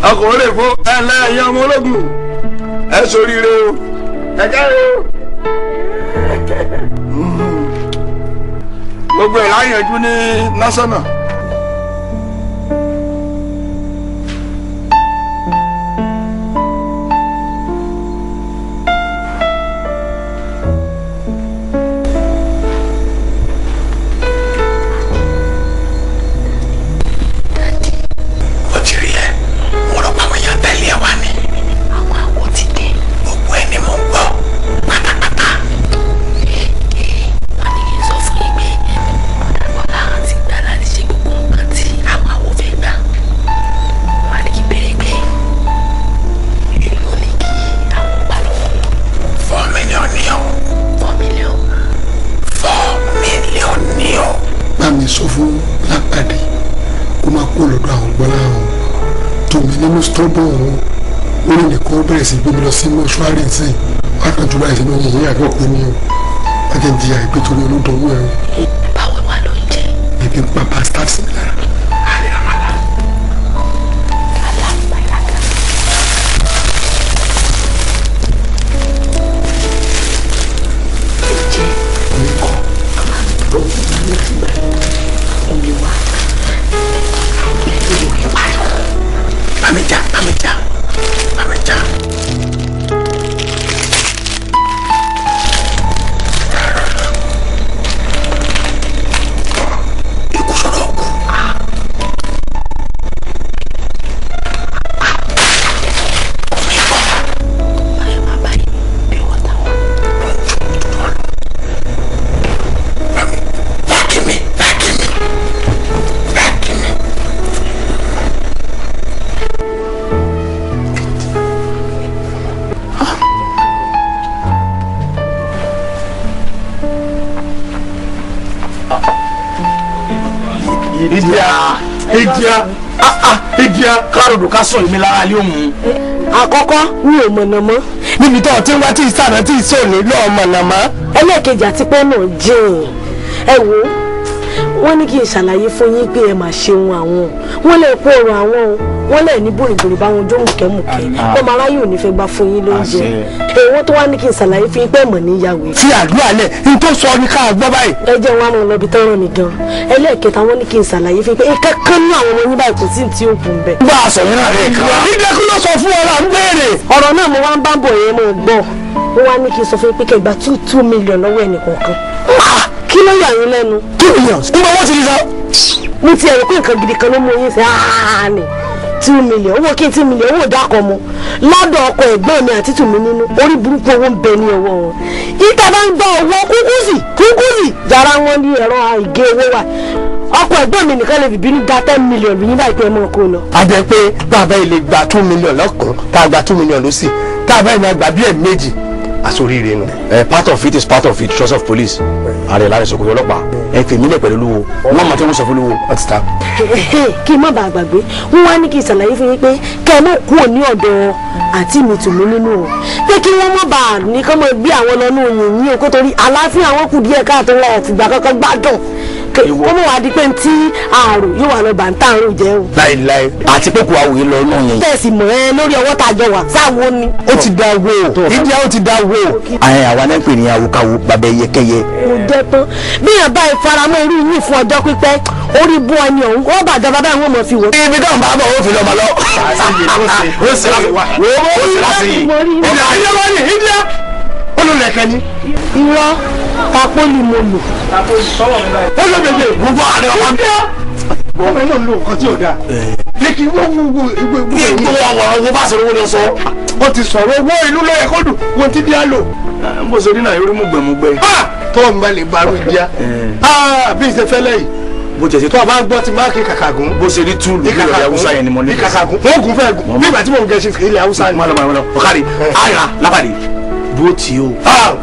ọkùnrin lè fún ẹlẹ́yìn ọmọ ológun ẹ ṣoríire o ẹ káre o gbogbo ẹ̀ láyànjú ní násánà. sí gbé mi lọ sí mọ́ṣúárì nsìn wákàtí báyìí sínú yìnyín àgbẹ̀ pé mi o wọ́n jẹ́ ń jìyà ìpè torí olódòwò ẹ̀ o. báwo wà ló ń jẹ. bíbí ń pa bastard sí mi lára. àlè àmàlà. omi kọ́. omi wá. bámẹ́jà bámẹ́jà bámẹ́jà. ìdíyà káròdò ká sọ ìmí lára lé òun. àkọ́kọ́ mi ò mọ̀nà mọ́. níbi tó ti ń wá tí ìsànà tí ìsòní lọ́ọ́ mọ̀nà mọ́. ẹlẹ́ẹ̀kejì àti pé náà jìn ẹ wò ó wọ́n ní kí n ṣàlàyé fún yín pé ẹ máa ṣeun àwọn wọ́n lè kó ọrọ̀ àwọn o wọ́n lè ní bòrìbòrì bá wọn jó mùkẹ́mùkẹ́ ọmọ aráyè ò ní fẹ́ gbá fún yín lóúnjẹ èèwọ̀ tó wá ní kí n ṣàlàyé fún yín pé ẹ̀mọ̀ níyàwó. fi àdúrà lẹ̀ n tó sọ ní ká gbọ́ báyìí. ẹ jẹ́ wọn àwọn ọlọ́bi tán ràn mí gan ẹlẹ́ẹ̀kẹta wọ́n ní kí n ṣàlàyé fún yín pé ìkankan ní àwọn ọmọ yín báyìí kò sí tí ó kù ń bẹ̀. bá a sọ yín náà rẹ̀ kàn. nígbà kí ló sọ fún ọ náà ń béèrè. ọ̀rọ̀ náà mo wá ń bá bọ̀ yẹn mo gbọ́ wọ́n wá ní kí n sọ fún yín pé kẹ́ gba 2 million lọ́wọ́ ẹnìkọ̀ọ̀kan. kí ló yà yín lẹ́nu. 2 million nígbà wọ́n ti rí sọ. mo ti ẹ̀rọ pé nǹkan gidi kan ló mú yín sí ààní 2 million owó kí n 2 million owó dákọ̀ mu lọ́dọ̀ ọkọ ẹ̀gbọ́n mi àti tùmí nínú orí burúkú owó ń bẹ ní ọwọ́ wọn ìta bá ń gbọ́ owó kúkúsì jara wọn ní ẹ̀rọ ìgé owó wa ọkọ ẹ̀gbọ́n mi nìkan lè fi bínú da 10 million bí yín báyìí pé ẹ mọ̀ kó lọ. a jẹ pé bàbá ilé gba 2 million lọ́kàn tá a gba 2 million ló sì tá a bá ìmọ̀ àgbà bí ẹ̀ méjì àsoríire nu. part of it is part of it trust of police ààrẹ láàrin sọkòtò ọlọ́pàá ẹ fi mílẹ̀ pẹ̀lú olúwo wọn máa tí wọ́n sọ fún olúwo wọ́n ti ta. kí n má bàa gbàgbé wọn wá ní kí n ṣàlàyé fún yín pé kẹ́ ẹ má kúrò ní ọ̀dọ̀ àti mi tùmí nínú o pé kí wọ́n má bàa ní kọ́ mọ gbé àwọn lọ́nà yìnyín o kó torí àlàáfíà wọn kù díẹ̀ káàtó wọn ò fìgbà kankan gbádùn wọ́n mọ̀ wá di pé tí àrùn yóò wà lọ bàǹtà àrùn jẹ́ o. láìláì àti pé kò àwòye lọ náà yẹn. tẹ̀sí mọ̀ ẹ́ lórí ọwọ́ tá a jọ wà sáwo ni. ó ti da wo ìdíyà ó ti da wo. àwa náà ń pè ní awukawu bàbá ẹyẹkẹyẹ. mo jẹ tán bí yàn bá ìfaramọ́ irú yìí fún ọjọ́ pípẹ́ orí bú ẹni ọ̀hún ó bàjẹ́ bàbá ìwọ̀n mọ̀ fi wò. ibi tó ń bá bọ̀ ó fi lọ́mọ lọ. irọ́ tapoli mo lò. ó ló bèbè gbogbo àrẹ ọmọ mi. ọmọ náà lò nǹkan tí ò dáa. ní kí wọ́n gbogbo àwọn ọmọ bá sọ̀rọ̀ wọ́n lọ sọ. wọ́n ti sọ̀rọ̀ owó ìlú lọ́yẹ̀ kó dùn wọ́n ti bí á lò. bó ṣe rí náà yorí múgbẹ̀múgbẹ̀. tọ́wọ́ mi bá lè bá arúgbó díá. bí ìṣe fẹ́lẹ́ yìí bó tẹ̀sí tó a bá ń gbọ́ ti máa kí kàkàgún. bó ṣe rí túlù ní ilẹ̀ haúsá yẹn ni mo ní. ní kàkàgún wọ́n gùn fẹ́ gùn nígbà tí mò ń gẹ̀ ṣe ilẹ̀ haúsá ni. ọ̀kadì àyà lábàdì dúró tí o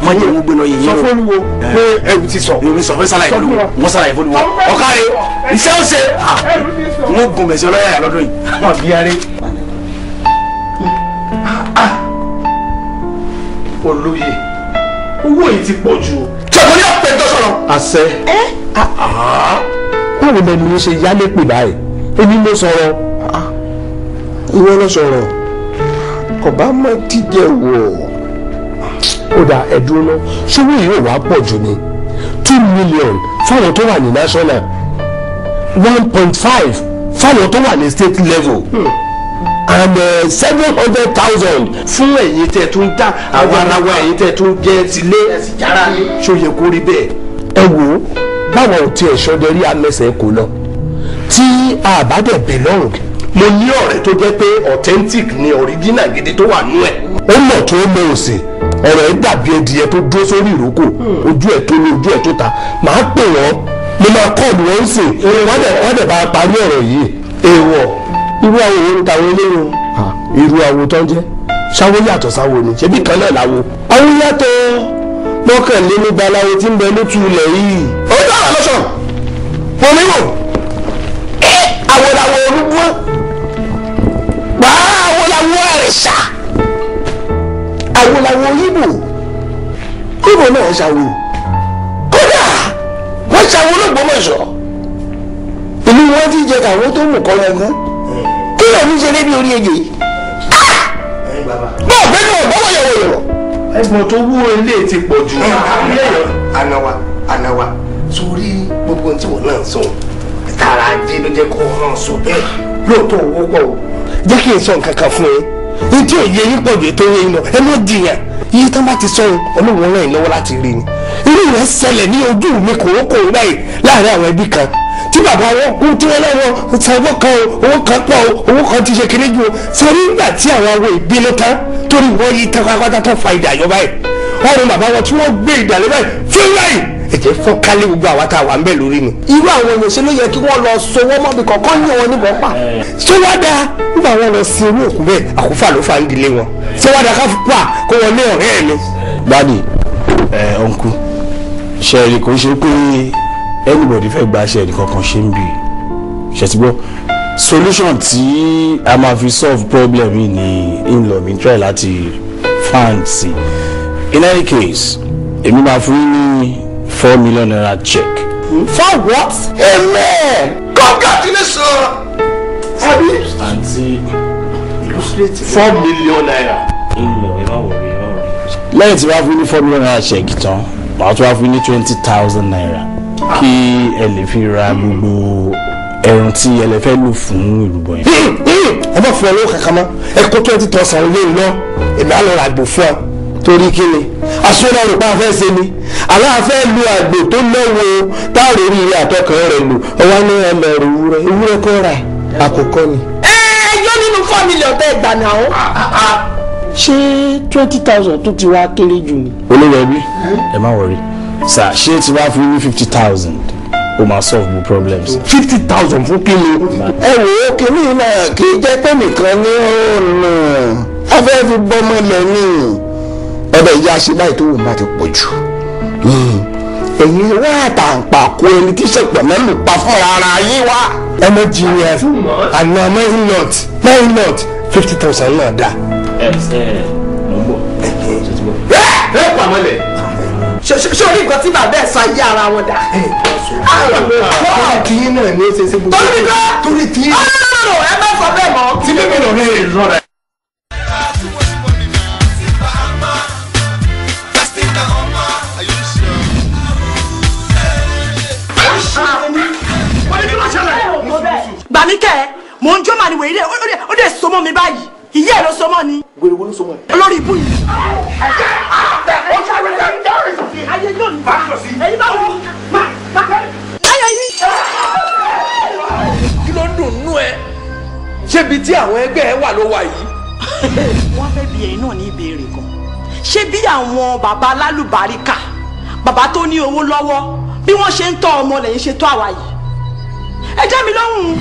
má jẹ́ owó gbé lọ yẹn. sọ fún olúwo pé ẹrù ti sọ. èmi sọ fún sálàyé fún olúwo wọ́n sálàyé fún olúwo ọ̀kadì iṣẹ́ ó ṣe wọ́n gun mẹ̀sẹ̀ ọlọ́yà yà lọ́dún yìí. wọ́n bí aré. olóye owó yìí ti pọ̀ jù. sọ̀rọ̀ ní ọ̀pẹ tó sọ̀rọ̀. àṣẹ. báwo lẹnu ló ṣe yálé pè báyìí èmi ló sọ̀rọ̀. ìwọ lọ sọ̀rọ̀ ọba má díjẹ wọ̀. ó dà ẹ̀dùn náà ṣòwò yìí ò wá pọ̀ jù ní 2 million fáwọn tó wà ní national 1.5 fáwọn tó wà ní state level and 700,000 fún ẹ̀yin tẹ̀ tún dá àwọn aráwọ̀ ẹ̀yin tẹ̀ tún jẹ́ tilé ṣó yẹ kó rí bẹ́ẹ̀. ẹ wo báwọn ò tiẹ̀ ṣọdẹ rí amẹ́sẹ̀ kò lọ tí àbádẹ̀ belong. mo ní ọ̀rẹ́ tó jẹ́ pé authentic ni original gidi tó wà nú ẹ̀. ó mọ̀ tó mọ̀ òsì ọ̀rọ̀ ẹ̀ dàbí ẹdìyẹ tó dúró sórí ìrókò ojú ẹ̀ tó ní ojú ẹ̀ tó ta màá pè wọ́n mo máa kọ́ọ̀lù wọn sìn wọ́n dẹ̀ bá parí ọ̀rọ̀ yìí. èèwọ̀ irú àwọn òun ń ta àwọn eléyìí irú àwo tó ń jẹ́ ṣáwó yàtọ̀ sáwo ni ṣebí kan náà láwo. àwọn yàtọ̀ mọ́kànlénígba láwo tí ń bẹ lótú ilẹ̀ yìí. ó dára lọ́sọ̀ oníwò àwòlàwò orúgbó àwòlàwò àrẹ̀ṣà àwòlàwò ibo náà ṣàwò kódà wọ́n ṣàwò l'Ógbómọ̀ṣọ́ ìlú wọn ti jẹ káwọn tó mú kọ́ lẹ́gán kí ló ní ṣe débi orí ejò yìí. bọ́ọ̀ bẹ́ẹ̀ náà bọ́wọ́ yẹ̀wò. ẹ̀gbọ́n tó wú ilé ti pọ̀ jù. ànáwá sórí gbogbo tí wọn náà sọ tààrà ajé ló jẹ́ kó hàn sọ bẹ́ẹ̀ lóòótọ́ owó pọ̀ o. jẹ́ kí n sọ nǹkan kan fún yín ní tí òye yín pọ̀ jù tó yẹ yín lọ ẹ má jiyàn iye tán bá ti sọ ọlọ́run ràn yín lọ́wọ́ láti rí ni. irú rẹ̀ ṣẹlẹ̀ ní ojú mi kòrókòró báyìí láàárín àwọn ẹbí kan tí bàbá wọn kú tí wọn lọ́wọ́ sanwó kan owó kan pọ̀ owó kan ti ṣe kéré jù sọ nígbà tí àwọn awo ìbínú tán torí wọ́n yí tán pátápátá tó fa ìdà yọ báyìí ọrùn bàbá wọn tí wọ́n gbé ìdàlẹ́ báyìí fún báyìí ẹ̀jẹ̀ fọ́ kálí gbogbo àwa tá a wà ń bẹ̀ lórí ni. irú àwọn èèyàn ṣe ló yẹ kí wọ́n lọ sowó mọ́bì kọ̀ọ̀kan ní wọn níbọn pa. ṣé wàá dáa nígbà wọn lọ sí irú òkú bẹ́ẹ̀ àkúfà ló fa ń dilé wọn. ṣé wàá dáa ká fún pa kó wọn ní ọ̀rẹ́ ẹ̀ ni. dadi ọ̀nkú ṣẹ́ẹ̀rì kò ṣe pé anybody fẹ́ gba ṣẹ́ẹ̀rì kankan ṣe ń bì ṣètìgbọ́ solution tí a máa fi solve problem yìí ni in-law mi try láti find sí. In any case èmi máa fún ní 4 million naira check. For what? Amen. Congratulations. àǹtí 4 million naira. in-law ẹ má wọrí ẹ má wọrí. lẹ́yìn tí wàá fún ní 4 million naira check tán màá tún wá fún ní 20,000 naira kí ẹ lè fi ra gbogbo ẹran tí ẹ lè fẹ́ lò fún ìrúbọ yẹn. ẹ má fún ọ lówó kankan mọ́ ẹ kó 20,000 lé iná èmi á lọ ra àgbò fún ọ torí kí ni aṣọ́nà òrùpa fẹ́ ṣe ni aláàfẹ́ lu àgbò tó lọ́wọ́ táàrí orí ilé àtọkàn rẹ̀ lò ọwọ́ ní ọmọ ẹ̀rọ ewúrẹ́ kọ́ ra àkókò ni. yóò nínú 4 million tẹ́ ẹ gbà náà. ṣé 20,000 tó ti wá kéré jù ni. olórí ẹbí ẹ má wọrí sà ṣé tí wàá fún 50,000 ó máa solve the problems. 50,000 fún kí ni. ẹ wò ó kìíní náà kì í jẹ́ pé nìkan ní ọ̀nà afẹ́ fi bọ́mọ lẹ́yìn ọbẹ̀ ìyá ṣe báyìí tó wù má ti pọ̀ jù. ẹ̀yin wá àtàǹpàkò ẹni tí sẹ̀pẹ̀ mẹ́lù pa fúnra ara yín wá. ẹ mọ jìnnìyà àná nine not 50,000 náà dá. mo ń bọ̀. ẹ pàmọ́lẹ̀. ṣé orí nǹkan tí bàbá ẹ̀ sọ ayé ara wọn dà. torí tiyín náà ní ṣe ṣe gbogbo. torí tiyín. ẹ má sọ bẹ́ẹ̀ mọ́. tí bébí lọ rẹ̀ lọ́rẹ̀. gbàmíkẹ́ mò ń jó màní wèé ó dẹ̀ so mọ́ mi báyìí ìyá ẹ̀ ló so mọ́ ni. gbèrè wo ló so mọ́ ẹ. olórí ibú yìí. ayé yóò ní bá ẹyin bá wọ ayé yìí. kí ló ń dùn nú ẹ ṣébi tí àwọn ẹgbẹ́ ẹ wà ló wà yìí. wọ́n fẹ́ bi ẹ̀yin náà ní ìbéèrè kan ṣé bí àwọn bàbá alálùbáríkà bàbá tó ní owó lọ́wọ́ bí wọ́n ṣe ń tọ́ ọmọ lẹ́yìn ṣe tọ́ àwa yìí ẹ jẹ́ mi lọ́hùn.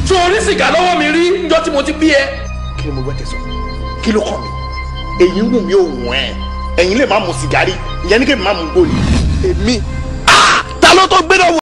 tó orí sìgá lọ́wọ́ mi rí níjọ́ tí mo ti bí ẹ. kí ni mo gbọ́ tẹ̀sán kí ló kàn mí èyí ń wù mí òun ẹ̀ ẹ̀yin lè má mu sìgá rí ìyẹn ní kí n má mu gbòòlì èmi. ta ló tó gbé lọ́wọ́.